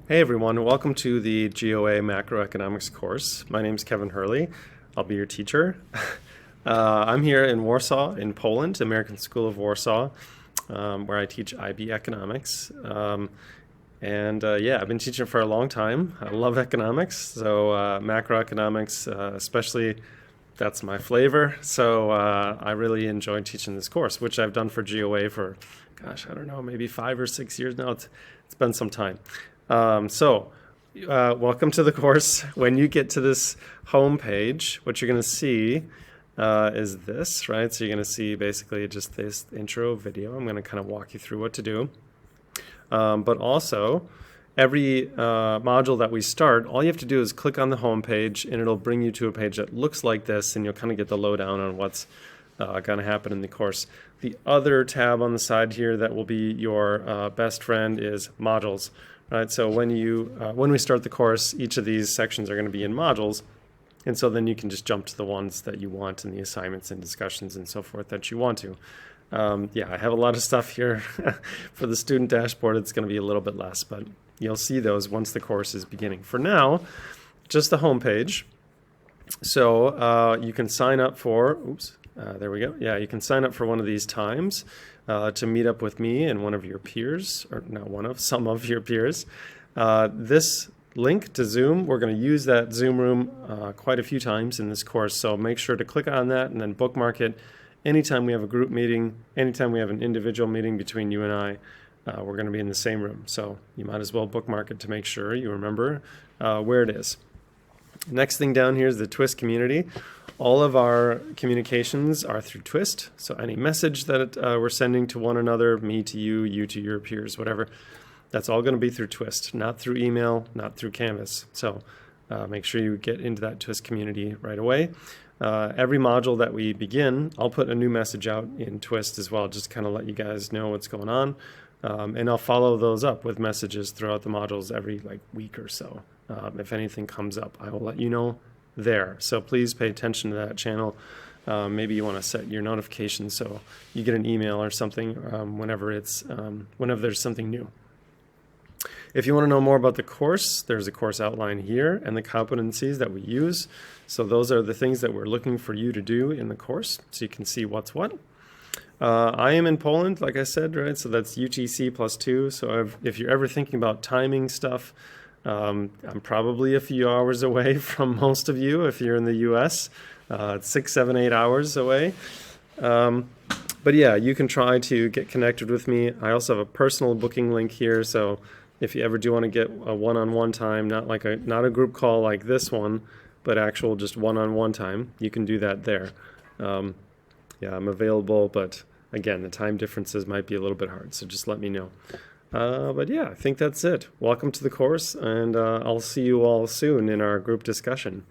Hey everyone, welcome to the GOA Macroeconomics course. My name is Kevin Hurley. I'll be your teacher. I'm here in Warsaw, in Poland, American School of Warsaw, where I teach IB economics. I've been teaching for a long time. I love economics, so macroeconomics, especially, that's my flavor. So I really enjoy teaching this course, which I've done for GOA for, gosh, I don't know, maybe 5 or 6 years now. It's been some time. Welcome to the course. When you get to this home page, what you're going to see is this, right? So you're going to see basically just this intro video. I'm going to kind of walk you through what to do. But also, every module that we start, all you have to do is click on the home page, and it'll bring you to a page that looks like this, and you'll kind of get the lowdown on what's going to happen in the course. The other tab on the side here that will be your best friend is modules. Right, so when we start the course, each of these sections are going to be in modules, and so then you can just jump to the ones that you want and the assignments and discussions and so forth that you want to. I have a lot of stuff here for the student dashboard. It's going to be a little bit less, but you'll see those once the course is beginning. For now, just the home page. So you can sign up for, there we go. Yeah, you can sign up for one of these times to meet up with me and one of your peers, or not one of, some of your peers. This link to Zoom, we're going to use that Zoom room quite a few times in this course, so make sure to click on that and then bookmark it. Anytime we have a group meeting, anytime we have an individual meeting between you and I, we're going to be in the same room. So you might as well bookmark it to make sure you remember where it is. Next thing down here is the Twist community. All of our communications are through Twist, so any message that we're sending to one another, me to you, you to your peers, whatever, that's all going to be through Twist, not through email, not through Canvas. So make sure you get into that Twist community right away. Every module that we begin, I'll put a new message out in Twist as well, just to kind of let you guys know what's going on. And I'll follow those up with messages throughout the modules every week or so. If anything comes up, I will let you know there. So please pay attention to that channel. Maybe you want to set your notifications so you get an email or something whenever there's something new. If you want to know more about the course, there's a course outline here and the competencies that we use. So those are the things that we're looking for you to do in the course, so you can see what's what. I am in Poland, like I said, right? So that's UTC +2. So if you're ever thinking about timing stuff, I'm probably a few hours away from most of you. If you're in the US, it's 6, 7, 8 hours away. But yeah, you can try to get connected with me. I also have a personal booking link here. So if you ever do want to get a one-on-one time, not a group call like this one, but actual just one-on-one time, you can do that there. I'm available, but again, the time differences might be a little bit hard, so just let me know. I think that's it. Welcome to the course, and I'll see you all soon in our group discussion.